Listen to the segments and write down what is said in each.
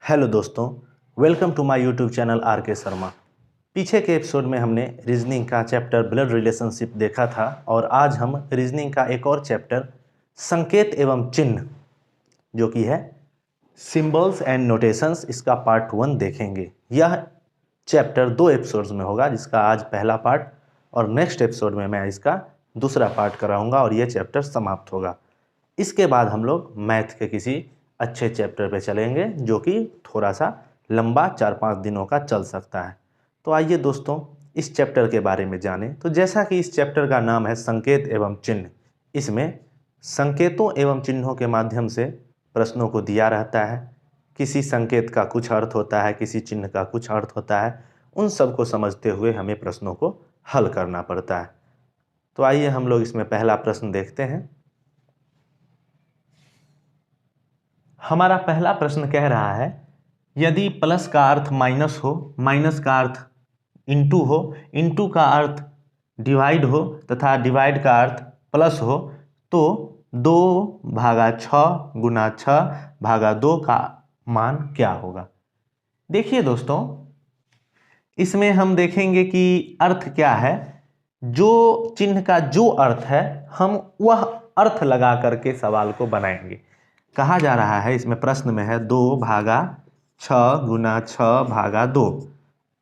Hello दोस्तों, welcome to my YouTube channel R K Sharma. पीछे के एपिसोड में हमने रीजनिंग का चैप्टर ब्लड रिलेशनशिप देखा था और आज हम रीजनिंग का एक और चैप्टर संकेत एवं चिन्ह जो कि है सिंबल्स एंड नोटेशंस, इसका पार्ट 1 देखेंगे। यह चैप्टर 2 एपिसोड्स में होगा, जिसका आज पहला पार्ट और नेक्स्ट एपिसोड में मैं इसका दूसरा पार्ट कराऊंगा और यह चैप्टर समाप्त होगा। इसके बाद हम लोग मैथ के किसी अच्छे चैप्टर पे चलेंगे जो कि थोड़ा सा लंबा 4-5 दिनों का चल सकता है। तो आइए दोस्तों इस चैप्टर के बारे में जानें। तो जैसा कि इस चैप्टर का नाम है संकेत एवं चिन्ह, इसमें संकेतों एवं चिन्हों के माध्यम से प्रश्नों को दिया रहता है। किसी संकेत का कुछ अर्थ होता है, किसी चिन्ह का कुछ अर्थ होता है, उन सब को समझते हुए हमें प्रश्नों को हल करना पड़ता है। तो आइए हम लोग इसमें पहला प्रश्न देखते हैं। हमारा पहला प्रश्न कह रहा है, यदि प्लस का अर्थ माइनस हो, माइनस का अर्थ इंटू हो, इंटू का अर्थ डिवाइड हो तथा डिवाइड का अर्थ प्लस हो, तो 2/6 गुना 6/2 का मान क्या होगा। देखिए दोस्तों, इसमें हम देखेंगे कि अर्थ क्या है। जो चिन्ह का जो अर्थ है, हम वह अर्थ लगा करके सवाल को बनाएंगे। कहा जा रहा है, इसमें प्रश्न में है 2/6 गुना 6/2।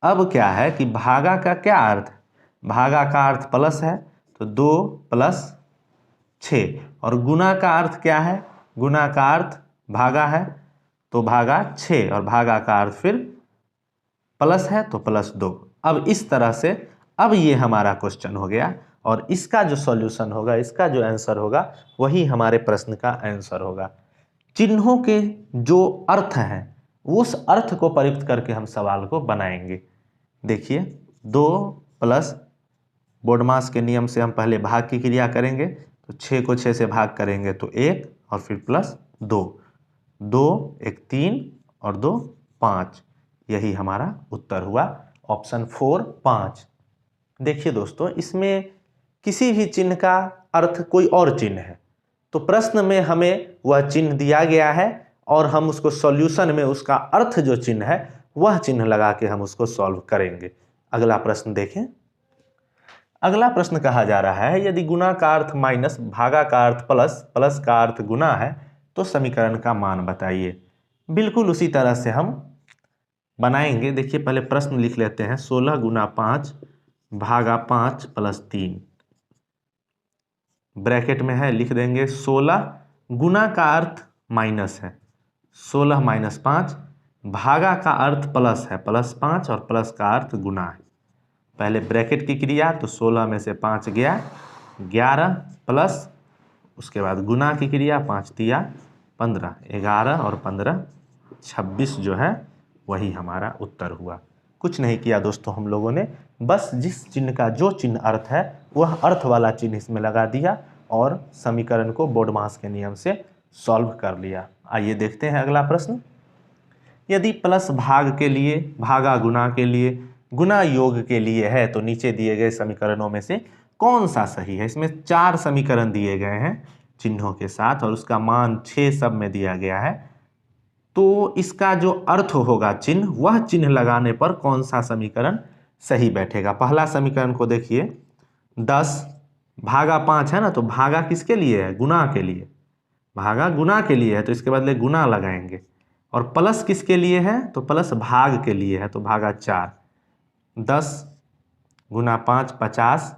अब क्या है कि भागा का क्या अर्थ है, भागा का अर्थ प्लस है तो 2 + 6, और गुना का अर्थ क्या है, गुना का अर्थ भागा है तो भागा 6, और भागा का अर्थ फिर प्लस है तो +2। अब इस तरह से अब ये हमारा क्वेश्चन हो गया और इसका जो सॉल्यूशन होगा, इसका जो आंसर होगा, वही हमारे प्रश्न का आंसर होगा। चिन्हों के जो अर्थ हैं उस अर्थ को प्रयुक्त करके हम सवाल को बनाएंगे। देखिए 2 + बोडमास के नियम से हम पहले भाग की क्रिया करेंगे, तो 6 को 6 से भाग करेंगे तो 1 और फिर +2, 2 1 3 और 2 5, यही हमारा उत्तर हुआ। ऑप्शन 4 5। देखिए दोस्तों, इसमें किसी भी चिन्ह का अर्थ कोई और चिन्ह है, तो प्रश्न में हमें वह चिन्ह दिया गया है और हम उसको सॉल्यूशन में उसका अर्थ जो चिन्ह है वह चिन्ह लगा के हम उसको सॉल्व करेंगे। अगला प्रश्न देखें। अगला प्रश्न कहा जा रहा है, यदि गुना का अर्थ माइनस, भागा का अर्थ प्लस, प्लस का अर्थ गुना है तो समीकरण का मान बताइए। बिल्कुल उसी तरह से हम बनाएंगे। देखिए पहले प्रश्न लिख लेते हैं, 16 गुना 5 भागा 5 + 3, ब्रैकेट में है, लिख देंगे 16। गुना का अर्थ माइनस है, 16 - 5, भागा का अर्थ प्लस है, +5, और प्लस का अर्थ गुना है। पहले ब्रैकेट की क्रिया, तो 16 में से 5 गया 11, प्लस उसके बाद गुना की क्रिया, 5 तिया 15, 11 और 15 26 जो है वही हमारा उत्तर हुआ। कुछ नहीं किया दोस्तों हम लोगों ने, बस जिस चिन्ह का जो चिन्ह अर्थ है वह अर्थ वाला चिन्ह इसमें लगा दिया और समीकरण को बोडमास के नियम से सॉल्व कर लिया। आइए देखते हैं अगला प्रश्न। यदि प्लस भाग के लिए, भागा गुना के लिए, गुना योग के लिए है तो नीचे दिए गए समीकरणों में से कौन सा सही है। इसमें 4 समीकरण दिए गए हैं चिन्हों के साथ और उसका मान 6 सब में दिया गया है। तो इसका जो अर्थ होगा चिन्ह, वह चिन्ह लगाने पर कौन सा समीकरण सही बैठेगा। पहला समीकरण को देखिए, 10 भागा 5 है ना, तो भागा किसके लिए है, गुना के लिए, भागा गुना के लिए है तो इसके बदले गुना लगाएंगे। और प्लस किसके लिए है, तो प्लस भाग के लिए है तो भागा 4। 10 गुना 5 50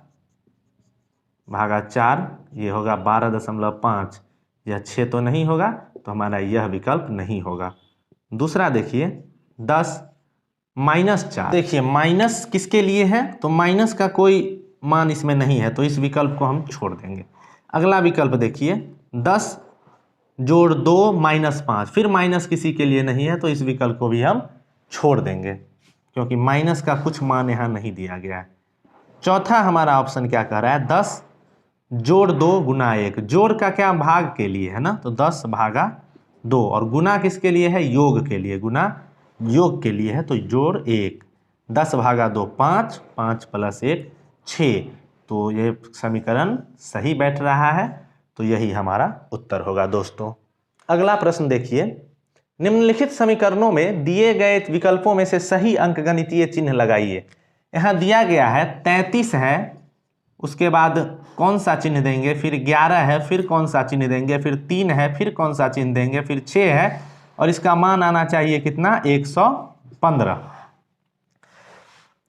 भागा 4, ये होगा 12.5, यह 6 तो नहीं होगा तो हमारा यह विकल्प नहीं होगा। दूसरा देखिए 10 - 4, देखिए माइनस किसके लिए है, तो माइनस का कोई मान इसमें नहीं है तो इस विकल्प को हम छोड़ देंगे। अगला विकल्प देखिए 10 जोड़ 2 - 5, फिर माइनस किसी के लिए नहीं है तो इस विकल्प को भी हम छोड़ देंगे क्योंकि माइनस का कुछ मान यहाँ नहीं दिया गया है। चौथा हमारा ऑप्शन क्या कह रहा है, 10 जोड़ 2 गुना 1, जोड़ का क्या, भाग के लिए है ना, तो 10 भागा 2, और गुना किसके लिए है, योग के लिए, गुना योग के लिए है तो जोड़ 1। 10 भागा 2 5, 5 + 1 6, तो ये समीकरण सही बैठ रहा है, तो यही हमारा उत्तर होगा दोस्तों। अगला प्रश्न देखिए, निम्नलिखित समीकरणों में दिए गए विकल्पों में से सही अंकगणितीय चिन्ह लगाइए। यहाँ दिया गया है 33 है, उसके बाद कौन सा चिन्ह देंगे, फिर 11 है, फिर कौन सा चिन्ह देंगे, फिर 3 है, फिर कौन सा चिन्ह देंगे, फिर 6 है, और इसका मान आना चाहिए कितना, 115।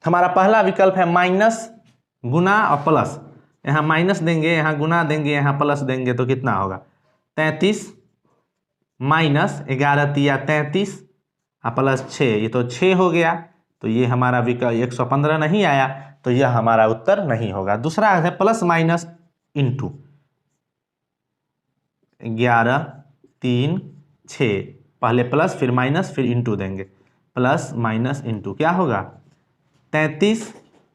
हमारा पहला विकल्प है माइनस, गुना और प्लस। यहाँ माइनस देंगे, यहाँ गुना देंगे, यहाँ प्लस देंगे तो कितना होगा, 33 माइनस 11 तिया 33 और प्लस 6, ये तो 6 हो गया। तो ये हमारा विकल्प 115 नहीं आया, तो यह हमारा उत्तर नहीं होगा। दूसरा है प्लस माइनस इंटू, 11 3 6, पहले प्लस फिर माइनस फिर इंटू देंगे, प्लस माइनस इंटू क्या होगा, 33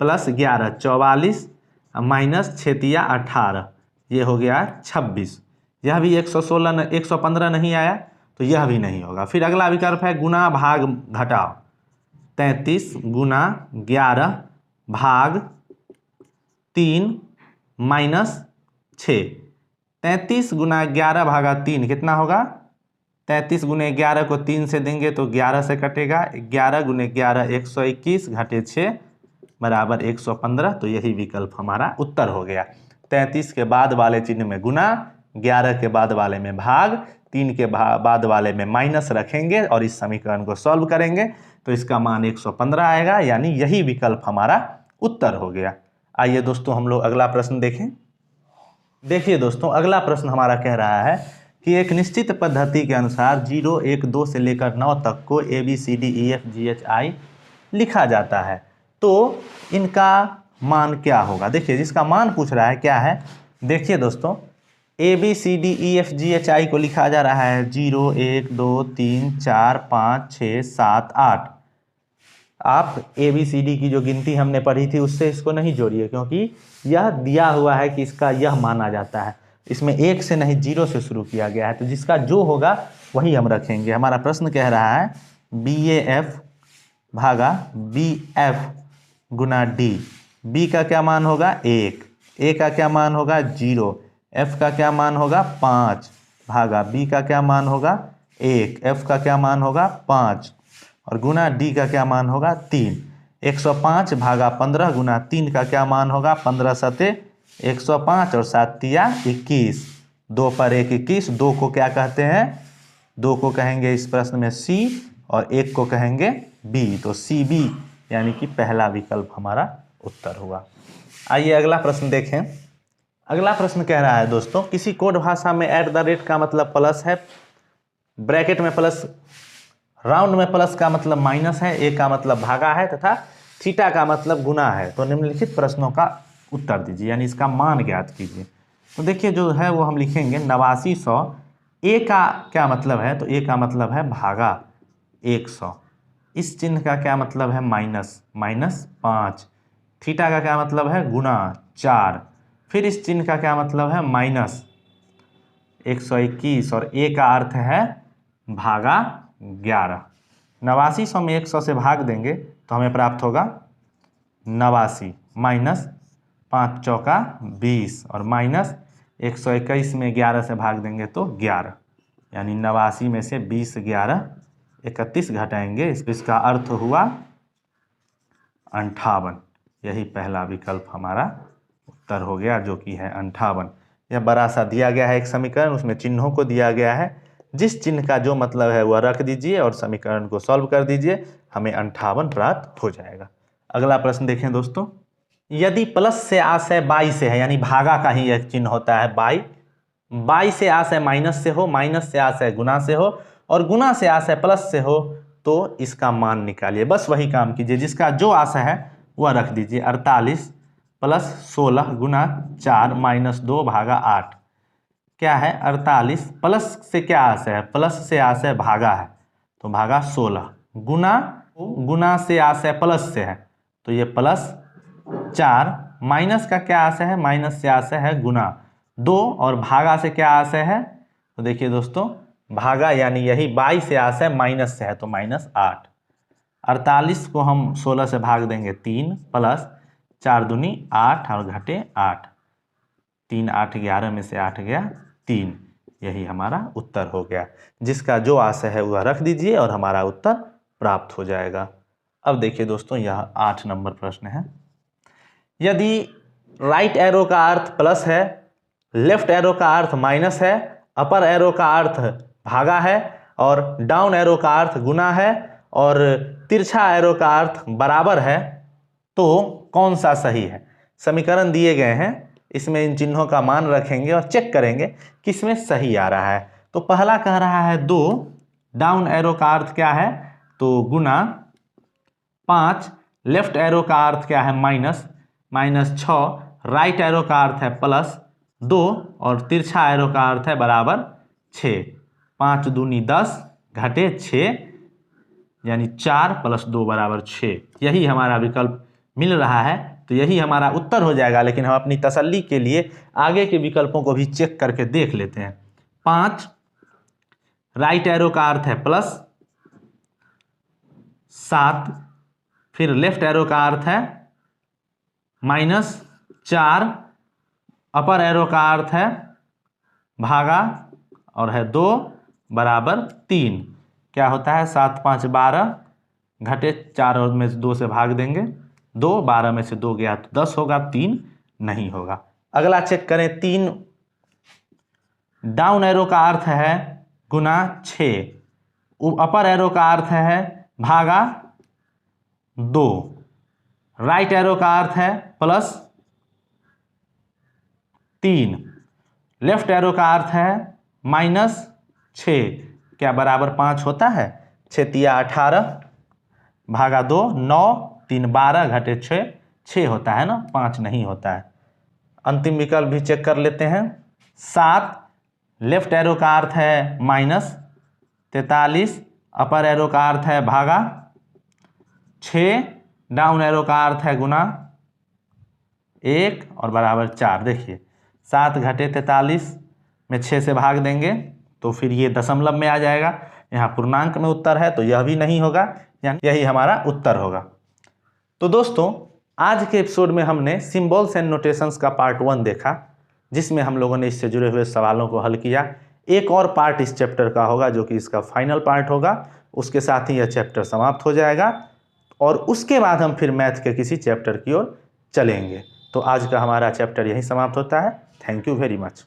प्लस 11 44 माइनस 6 तिया 18, ये हो गया 26। यह भी 115 नहीं आया, तो यह भी नहीं होगा। फिर अगला विकल्प है गुना भाग घटाओ, 33 गुना 11 भाग 3 माइनस 6। 33 गुना 11 भागा 3 कितना होगा, 33 गुने 11 को 3 से देंगे तो 11 से कटेगा, 11 गुने 11 121 घटे 6 बराबर 115। तो यही विकल्प हमारा उत्तर हो गया। 33 के बाद वाले चिन्ह में गुना, 11 के बाद वाले में भाग, 3 के बाद वाले में माइनस रखेंगे और इस समीकरण को सॉल्व करेंगे तो इसका मान 115 आएगा, यानी यही विकल्प हमारा उत्तर हो गया। आइए दोस्तों हम लोग अगला प्रश्न देखें। देखिए दोस्तों, अगला प्रश्न हमारा कह रहा है कि एक निश्चित पद्धति के अनुसार 0 1 2 से लेकर 9 तक को ABCDEFGHI लिखा जाता है, तो इनका मान क्या होगा। देखिए जिसका मान पूछ रहा है क्या है, देखिए दोस्तों ABCDEFGHI को लिखा जा रहा है 0 1 2 3 4 5 6 7 8। आप ABCD की जो गिनती हमने पढ़ी थी उससे इसको नहीं जोड़िए, क्योंकि यह दिया हुआ है कि इसका यह माना जाता है, इसमें 1 से नहीं 0 से शुरू किया गया है, तो जिसका जो होगा वही हम रखेंगे। हमारा प्रश्न कह रहा है BAF भागा BF गुना D। B का क्या मान होगा 1, A का क्या मान होगा 0, F का क्या मान होगा 5 भागा B का क्या मान होगा 1, F का क्या मान होगा 5 और गुना D का क्या मान होगा 3। 105 भागा 15 गुना 3 का क्या मान होगा 15 सते 105 और 7 तिया 21, 2 पर 1 21। 2 को क्या कहते हैं, 2 को कहेंगे इस प्रश्न में C और 1 को कहेंगे B, तो CB यानी कि पहला विकल्प हमारा उत्तर हुआ। आइए अगला प्रश्न देखें। अगला प्रश्न कह रहा है दोस्तों, किसी कोड भाषा में @ का मतलब प्लस है, ब्रैकेट में प्लस, राउंड में प्लस का मतलब माइनस है, ए का मतलब भागा है तथा थीटा का मतलब गुना है। तो निम्नलिखित प्रश्नों का उत्तर दीजिए, यानी इसका मान ज्ञात कीजिए। तो देखिए जो है वो हम लिखेंगे 8900। ए का क्या मतलब है, तो ए का मतलब है भागा 100। इस चिन्ह का क्या मतलब है, माइनस, -5। थीटा का क्या मतलब है, गुना 4। फिर इस चिन्ह का क्या मतलब है, माइनस 121 और ए का अर्थ है भागा 11। 8900 में 100 से भाग देंगे तो हमें प्राप्त होगा 89 माइनस 5 चौका 20 और माइनस 121 में 11 से भाग देंगे तो 11, यानी 89 में से 20 11 31 घटाएंगे, इसका अर्थ हुआ 58। यही पहला विकल्प हमारा उत्तर हो गया, जो कि है 58। यह बड़ा सा दिया गया है एक समीकरण, उसमें चिन्हों को दिया गया है, जिस चिन्ह का जो मतलब है वह रख दीजिए और समीकरण को सॉल्व कर दीजिए, हमें 58 प्राप्त हो जाएगा। अगला प्रश्न देखें दोस्तों, यदि प्लस से आशय बाई से है, यानी भागा का ही एक चिन्ह होता है बाई, बाई से आशय माइनस से हो, माइनस से आशय गुना से हो और गुना से आशय प्लस से हो, तो इसका मान निकालिए। बस वही काम कीजिए, जिसका जो आशय है वह रख दीजिए। 48 प्लस 16 गुना 4 माइनस 2 भागा 8 क्या है, 48 प्लस से क्या आशय है, प्लस से आशय भागा है तो भागा 16, गुना से आशय प्लस से है तो ये प्लस 4, माइनस का क्या आशय है, माइनस से आशय है गुना 2 और भागा से क्या आशय है, तो देखिए दोस्तों भागा यानी यही 22 से आशय माइनस से है तो -8। 48 को हम 16 से भाग देंगे 3 प्लस 4 दूनी 8 और घटे 8, 3 8 11 में से 8 गया 3, यही हमारा उत्तर हो गया। जिसका जो आशय है वह रख दीजिए और हमारा उत्तर प्राप्त हो जाएगा। अब देखिए दोस्तों, यह 8 नंबर प्रश्न है। यदि राइट एरो का अर्थ प्लस है, लेफ्ट एरो का अर्थ माइनस है, अपर एरो का अर्थ भागा है और डाउन एरो का अर्थ गुना है और तिरछा एरो का अर्थ बराबर है, तो कौन सा सही है? समीकरण दिए गए हैं, इसमें इन चिन्हों का मान रखेंगे और चेक करेंगे किसमें सही आ रहा है। तो पहला कह रहा है 2, डाउन एरो का अर्थ क्या है? तो गुना 5, लेफ्ट एरो का अर्थ क्या है? माइनस, -6, राइट एरो का अर्थ है +2 और तिरछा एरो का अर्थ है बराबर 6। 5 दूनी 10 घटे 6 यानी 4 + 2 = 6। यही हमारा विकल्प मिल रहा है, तो यही हमारा उत्तर हो जाएगा। लेकिन हम अपनी तसल्ली के लिए आगे के विकल्पों को भी चेक करके देख लेते हैं। 5, राइट एरो का अर्थ है +7, फिर लेफ्ट एरो का अर्थ है -4, अपर एरो का अर्थ है भागा और है 2 = 3। क्या होता है? 7 5 12 घटे 4 और में से 2 से भाग देंगे, 2, 12 में से 2 गया तो 10 होगा, 3 नहीं होगा। अगला चेक करें 3, डाउन एरो का अर्थ है गुना 6, अपर एरो का अर्थ है भागा 2, राइट एरो का अर्थ है +3, लेफ्ट एरो का अर्थ है -6। क्या बराबर 5 होता है? 6 तिया 18 भागा 2, 9, 3 12 घटे 6, 6 होता है ना, 5 नहीं होता है। अंतिम विकल्प भी चेक कर लेते हैं। 7, लेफ्ट एरो का अर्थ है -43, अपर एरो का अर्थ है भागा 6, डाउन एरो का अर्थ है गुना 1 और बराबर 4। देखिए 7 घटे 43 में 6 से भाग देंगे तो फिर ये दशमलव में आ जाएगा। यहाँ पूर्णांक में उत्तर है तो यह भी नहीं होगा, यानी यही हमारा उत्तर होगा। तो दोस्तों, आज के एपिसोड में हमने सिंबल्स एंड नोटेशंस का पार्ट 1 देखा, जिसमें हम लोगों ने इससे जुड़े हुए सवालों को हल किया। एक और पार्ट इस चैप्टर का होगा जो कि इसका फाइनल पार्ट होगा, उसके साथ ही यह चैप्टर समाप्त हो जाएगा और उसके बाद हम फिर मैथ के किसी चैप्टर की ओर चलेंगे। तो आज का हमारा चैप्टर यहीं समाप्त होता है। Thank you very much.